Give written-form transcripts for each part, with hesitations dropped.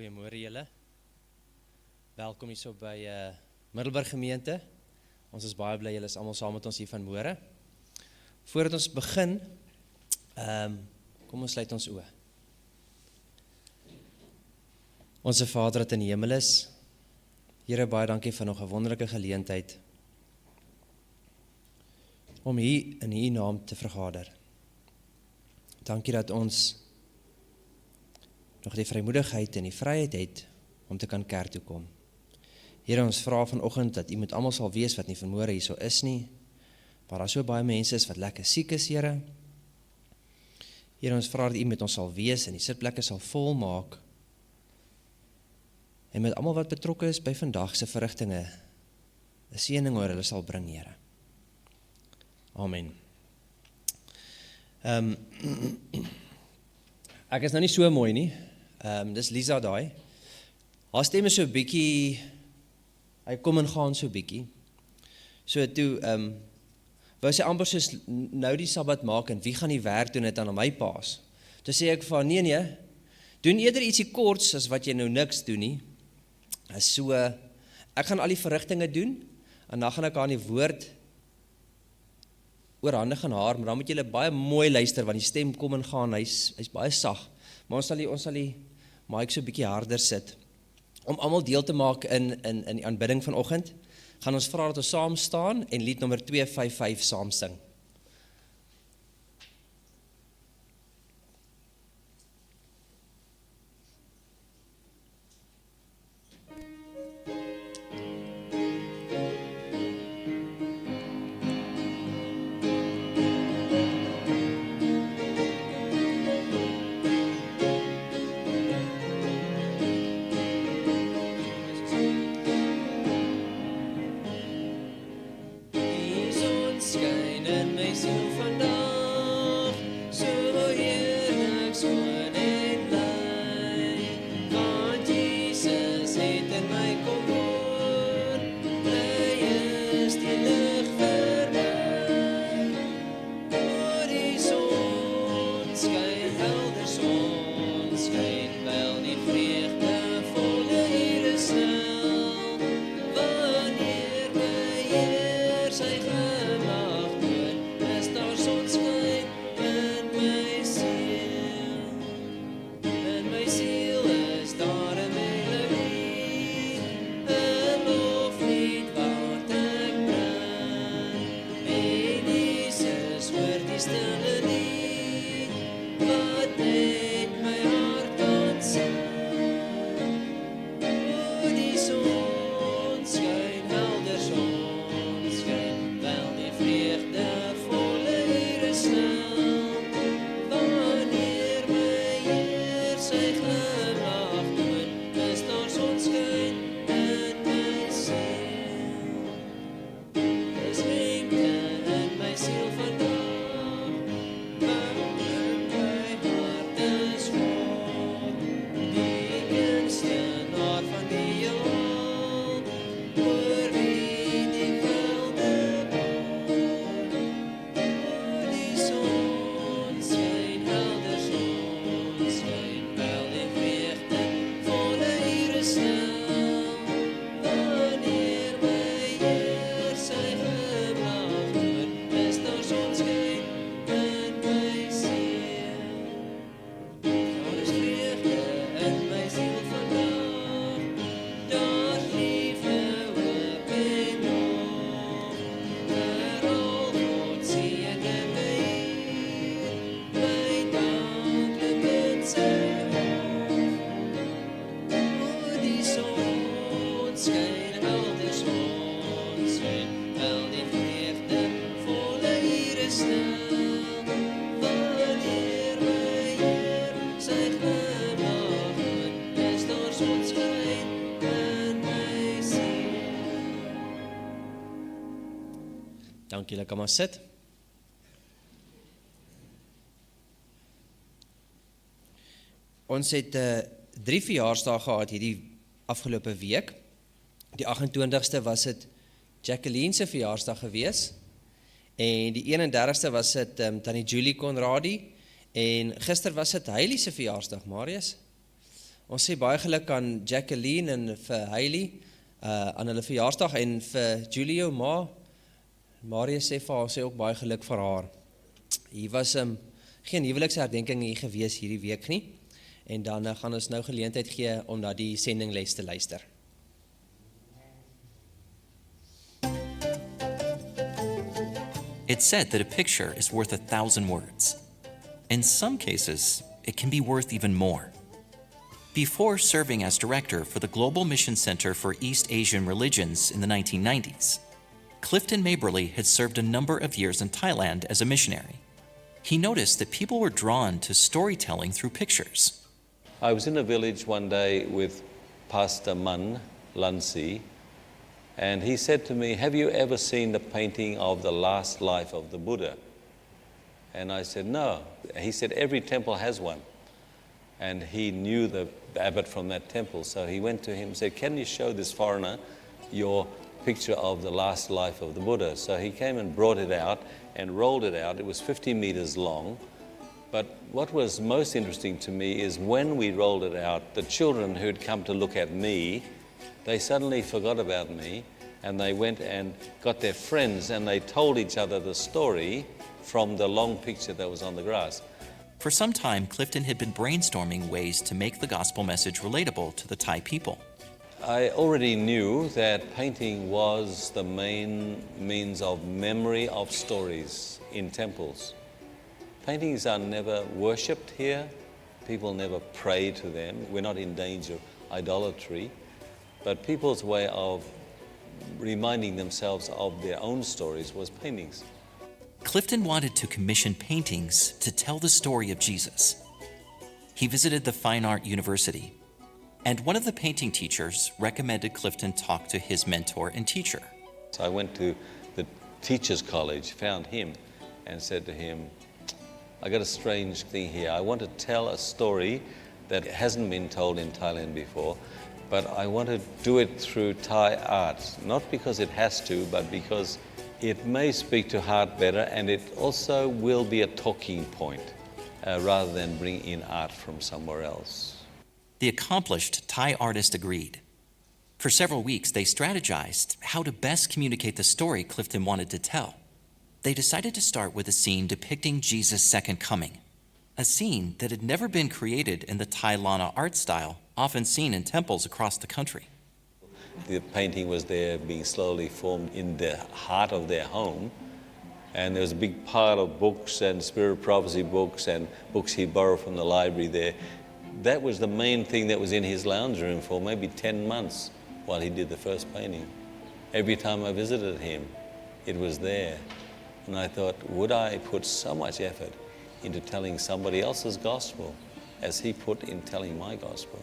Goeiemôre julle. Welkom hier so by Middelburg gemeente. Ons is baie bly julle is almal saam met ons hier vanmôre. Voordat ons begin, kom ons sluit ons oë. Onse Vader wat in die hemel is, Here, baie dankie vir nog 'n wonderlike geleentheid om hier in U naam te vergader. Dankie dat ons nog die vrymoedigheid en die vryheid het om te kan kerk toe kom. Here, ons vra vanoggend dat U met almal sal wees wat nie vanmôre hier so is nie, maar daar so baie mense is wat lekker siek is, Here. Here, ons vra dat U met ons sal wees en die sitplekke sal vol maak, en met almal wat betrokke is by vandag se verrigtinge, 'n seëning oor hulle sal bring, Here. Amen. Ek is nou nie so mooi nie. Dis Lisa daai. Haar stem is so bietjie, hy kom en gaan so bietjie. So toe, wou sy amper soos nou die Sabbat maak en wie gaan die werk doen, het dan aan my paas. Toe sê ek van, nee, doen eerder ietsie korts as wat jy nou niks doen nie. So, ek gaan al die verrigtinge doen, en dan gaan ek aan die woord oorhandig aan haar, maar dan moet julle baie mooi luister, want die stem kom en gaan, hy's baie sag. Maar ons sal die mic so 'n bietjie harder sit. Om almal deel te maak in die aanbidding vanoggend, gaan ons vra dat ons saam staan en lied nommer 255 saam sing. Dankie, julle kan maar sit. Ons het 3 verjaarsdae gehad hierdie afgelope week. Die 28ste was dit Jacqueline se verjaarsdag gewees, en die 31ste was dit Tannie Julie Conradie, en gister was dit Hailey se verjaarsdag, Marius. Ons sê baie geluk aan Jacqueline en vir Hailey, aan hulle verjaarsdag, en vir Julio ma, Marius sê vir haar, sê ook baie geluk vir haar. Hier was geen huweliksherdenking hier gewees hierdie week nie, en dan gaan ons nou geleentheid gee om na die sendingles te luister. It's said that a picture is worth 1,000 words. In some cases, it can be worth even more. Before serving as director for the Global Mission Center for East Asian Religions in the 1990s, Clifton Maberly had served a number of years in Thailand as a missionary. He noticed that people were drawn to storytelling through pictures. I was in a village one day with Pastor Mun Lansi, and he said to me, "Have you ever seen the painting of the last life of the Buddha?" And I said, "No." He said, "Every temple has one." And he knew the abbot from that temple, so he went to him and said, "Can you show this foreigner your picture of the last life of the Buddha?" So he came and brought it out and rolled it out. It was 50 meters long. But what was most interesting to me is when we rolled it out, the children who'd come to look at me, they suddenly forgot about me, and they went and got their friends and they told each other the story from the long picture that was on the grass. For some time, Clifton had been brainstorming ways to make the gospel message relatable to the Thai people. I already knew that painting was the main means of memory of stories in temples. Paintings are never worshipped here. People never pray to them. We're not in danger of idolatry. But people's way of reminding themselves of their own stories was paintings. Clifton wanted to commission paintings to tell the story of Jesus. He visited the Fine Art University, and one of the painting teachers recommended Clifton talk to his mentor and teacher. So I went to the teacher's college, found him, and said to him, "I got a strange thing here. I want to tell a story that hasn't been told in Thailand before, but I want to do it through Thai art, not because it has to, but because it may speak to heart better, and it also will be a talking point rather than bring in art from somewhere else." The accomplished Thai artist agreed. For several weeks, they strategized how to best communicate the story Clifton wanted to tell. They decided to start with a scene depicting Jesus' second coming, a scene that had never been created in the Thai Lana art style, often seen in temples across the country. The painting was there being slowly formed in the heart of their home, and there was a big pile of books and spirit of prophecy books and books he borrowed from the library there. That was the main thing that was in his lounge room for maybe 10 months while he did the first painting. Every time I visited him, it was there. And I thought, would I put so much effort into telling somebody else's gospel as he put in telling my gospel?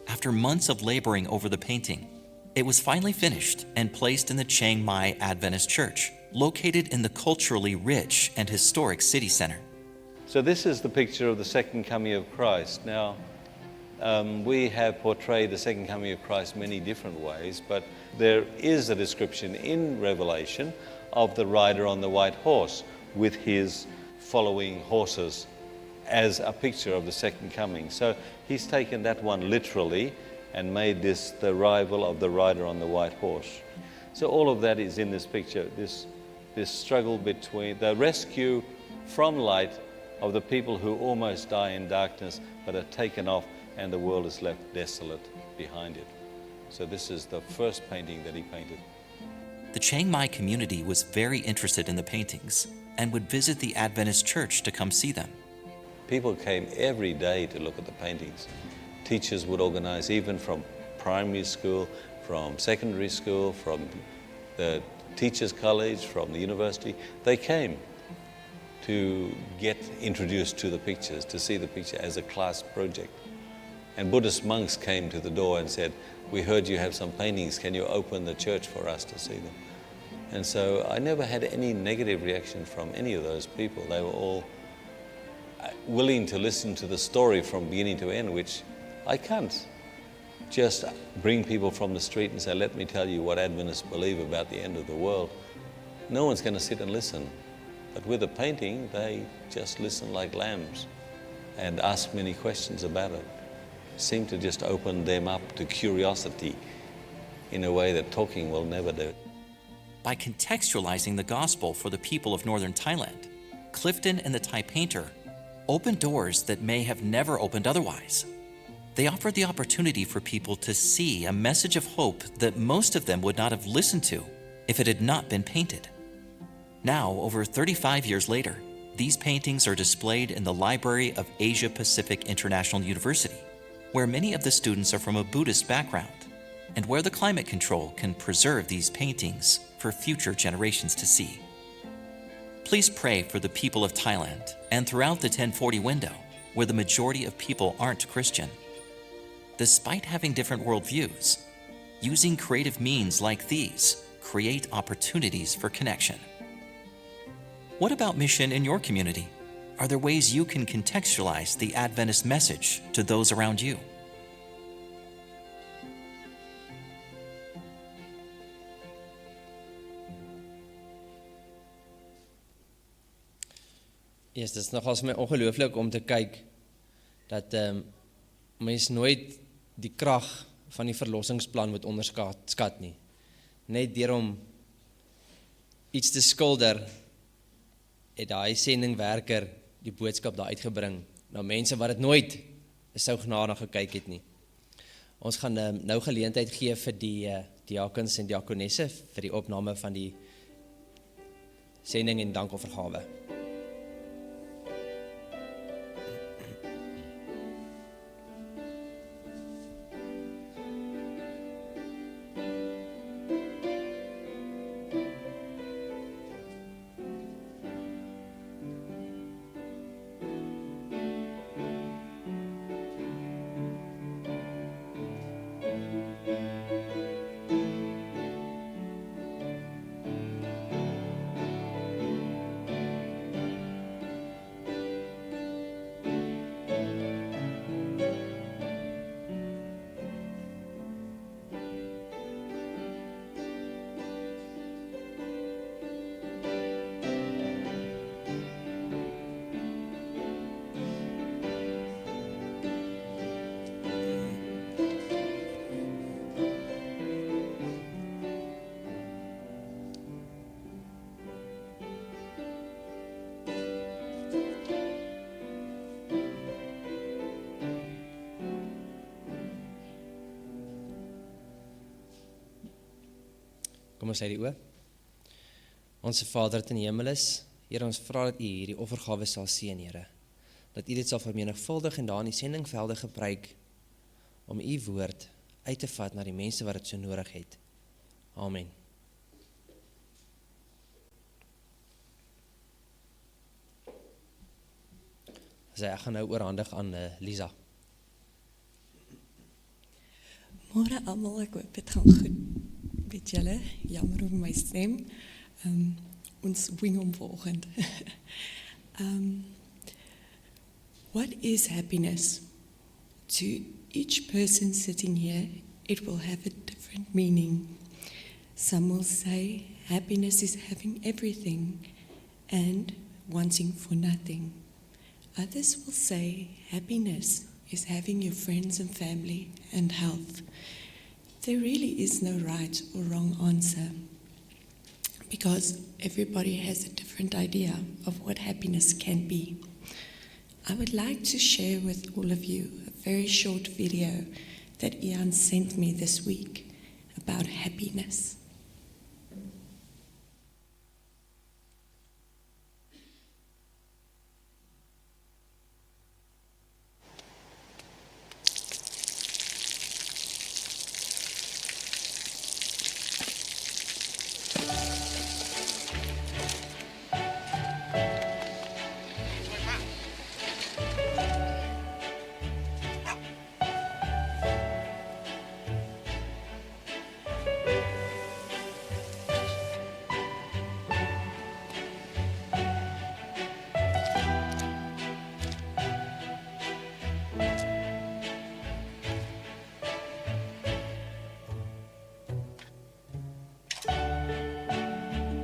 After months of laboring over the painting, it was finally finished and placed in the Chiang Mai Adventist Church, located in the culturally rich and historic city center. So this is the picture of the second coming of Christ. Now, we have portrayed the second coming of Christ many different ways, but there is a description in Revelation of the rider on the white horse with his following horses as a picture of the second coming. So he's taken that one literally and made this the arrival of the rider on the white horse. So all of that is in this picture, this struggle between the rescue from light of the people who almost die in darkness but are taken off, and the world is left desolate behind it. So this is the first painting that he painted. The Chiang Mai community was very interested in the paintings and would visit the Adventist church to come see them. People came every day to look at the paintings. Teachers would organize, even from primary school, from secondary school, from the teachers' college, from the university. They came to get introduced to the pictures, to see the picture as a class project. And Buddhist monks came to the door and said, "We heard you have some paintings, can you open the church for us to see them?" And so I never had any negative reaction from any of those people. They were all willing to listen to the story from beginning to end, which I can't just bring people from the street and say, "Let me tell you what Adventists believe about the end of the world." No one's going to sit and listen. But with a painting, they just listen like lambs and ask many questions about it. seem to just open them up to curiosity in a way that talking will never do. By contextualizing the gospel for the people of northern Thailand, Clifton and the Thai painter opened doors that may have never opened otherwise. They offered the opportunity for people to see a message of hope that most of them would not have listened to if it had not been painted. Now, over 35 years later, these paintings are displayed in the library of Asia Pacific International University, where many of the students are from a Buddhist background, and where the climate control can preserve these paintings for future generations to see. Please pray for the people of Thailand and throughout the 1040 window, where the majority of people aren't Christian. Despite having different worldviews, using creative means like these create opportunities for connection. What about mission in your community? Are there ways you can contextualize the Adventist message to those around you? Yes, dit is nogals my ongelooflik om te kyk dat mens nooit die krag van die verlossingsplan moet onderskat nie. Net deur om iets te skilder, het daai sendingwerker die boodskap daar uitgebring na mense wat dit nooit sou genadig gekyk het nie. Ons gaan nou geleentheid gee vir die diakens en diakonesse vir die opname van die sending en dankoffergawe. Kom ons sluit die oë. Onse Vader wat in die hemel is, Here, ons vra dat U hierdie offergawe sal seën, Here. Dat U dit sal vermenigvuldig en daar in die sendingvelde gebruik om U woord uit te vat na die mense wat dit so nodig het. Amen. Ek gaan nou oorhandig aan Lisa. Môre almal, ek hoop dit gaan goed met julle. Jammer oor my stem. Ons wing om volgend. What is happiness? To each person sitting here, it will have a different meaning. Some will say happiness is having everything and wanting for nothing. Others will say happiness is having your friends and family and health. There really is no right or wrong answer because everybody has a different idea of what happiness can be. I would like to share with all of you a very short video that Ian sent me this week about happiness.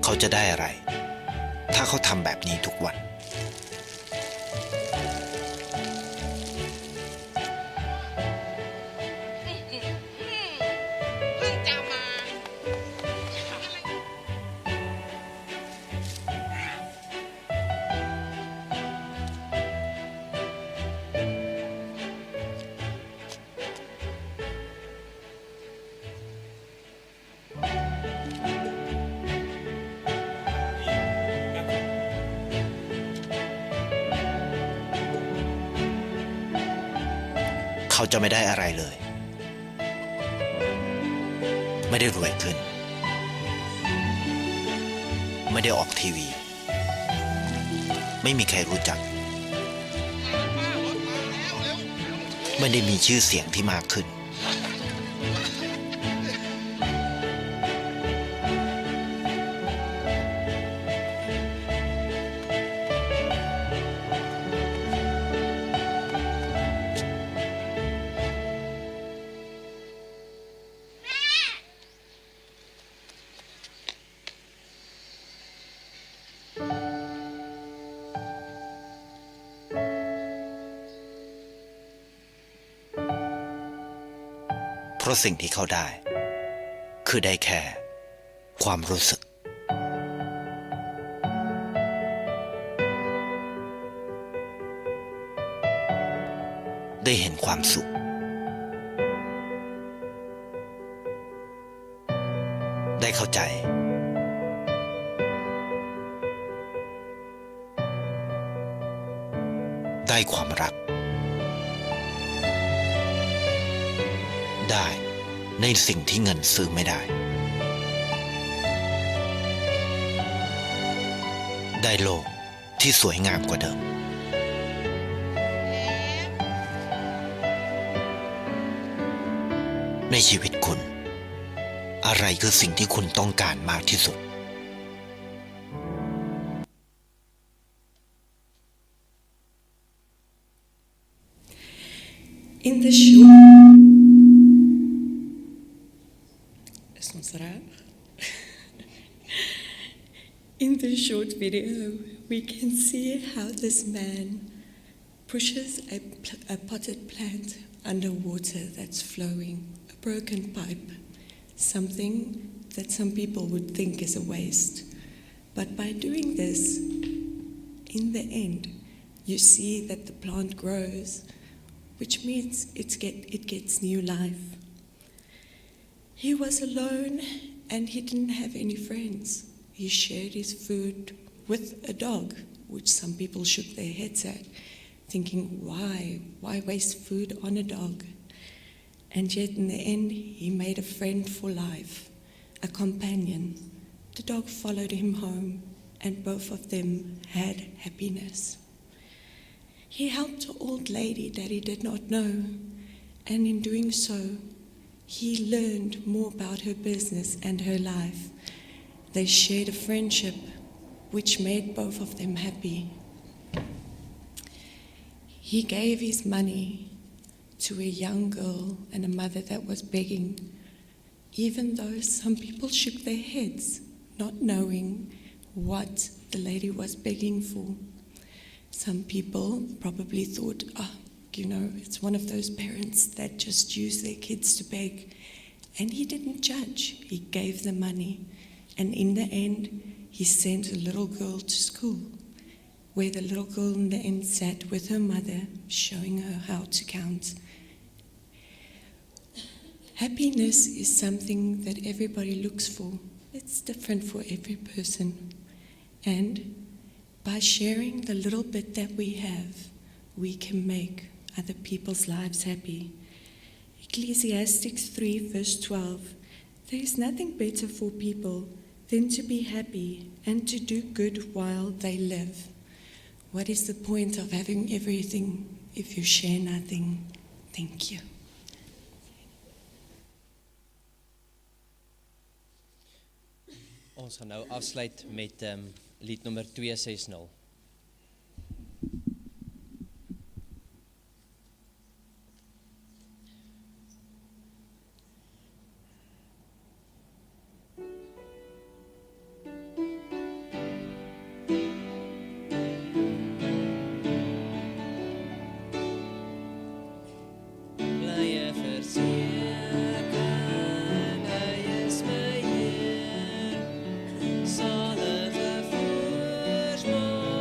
เขาจะได้อะไรถ้าเขาทำแบบนี้ทุกวัน เขาจะไม่ได้อะไรเลย ไม่ได้รวยขึ้น ไม่ได้ออกทีวี ไม่มีใครรู้จัก ไม่ได้มีชื่อเสียงที่มากขึ้น เพราะสิ่งที่เขาได้ คือได้แค่ความรู้สึก ได้เห็นความสุข ได้เข้าใจ ได้ความรัก ได้ในสิ่งที่เงินซื้อไม่ได้ ได้โลกที่สวยงามกว่าเดิม ในชีวิตคุณ อะไรคือสิ่งที่คุณต้องการมากที่สุด In the short, is ons reg? In the short video, we can see how this man pushes a potted plant under water that's flowing, a broken pipe, something that some people would think is a waste. But by doing this, in the end, you see that the plant grows, which means it gets new life. He was alone and he didn't have any friends. He shared his food with a dog, which some people shook their heads at, thinking, why waste food on a dog? And yet in the end, he made a friend for life, a companion. The dog followed him home and both of them had happiness. He helped an old lady that he did not know, and in doing so, he learned more about her business and her life. They shared a friendship which made both of them happy. He gave his money to a young girl and a mother that was begging, even though some people shook their heads, not knowing what the lady was begging for. Some people probably thought, it's one of those parents that just use their kids to beg. And he didn't judge. He gave the money. And in the end, he sent a little girl to school, where the little girl in the end sat with her mother, showing her how to count. Happiness is something that everybody looks for. It's different for every person. And by sharing the little bit that we have, we can make other people's lives happy. Ecclesiastes 3 verse 12, there is nothing better for people than to be happy and to do good while they live. What is the point of having everything if you share nothing? Thank you. Ons gaan nou afsluit met lied nummer 260. Zalige voorsmaak.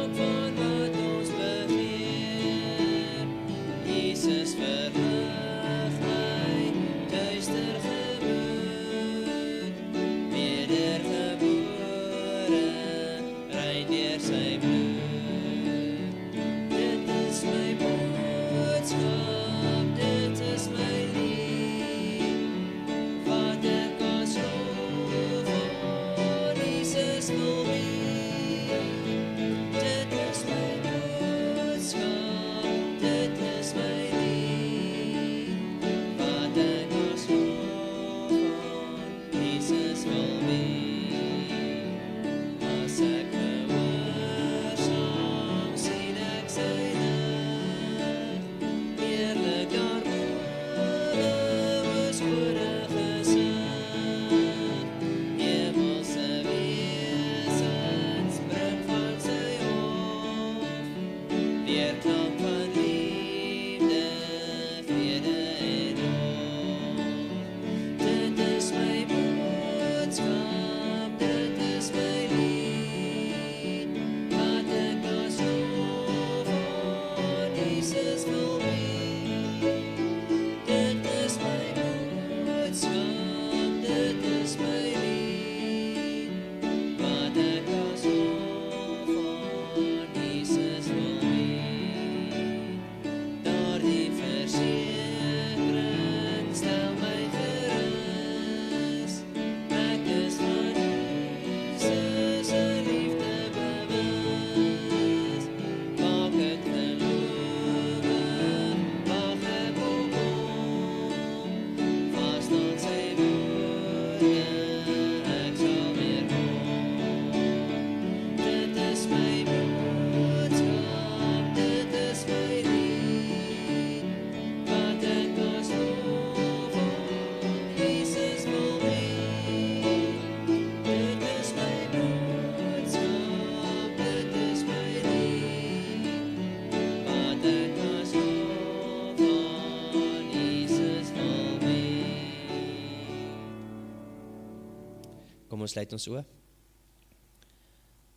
Kom ons sluit ons oë.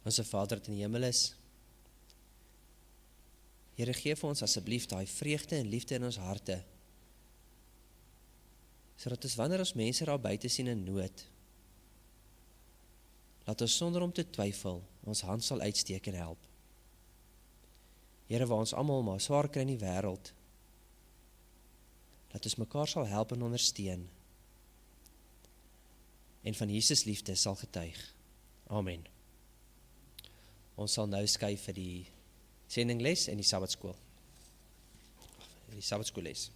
Onse Vader wat in die hemel is, Here, gee vir ons asseblief daai vreugde en liefde in ons harte, sodat ons wanneer ons mense daar buite sien in nood, laat ons sonder om te twyfel, ons hand sal uitsteek en help. Here, waar ons almal maar swaar kry in die wêreld, dat ons mekaar sal help en ondersteun, en van Jesus liefde sal getuig. Amen. Ons sal nou skuif vir die sendingles en die Sabbatskool. Die Sabbatskoolles.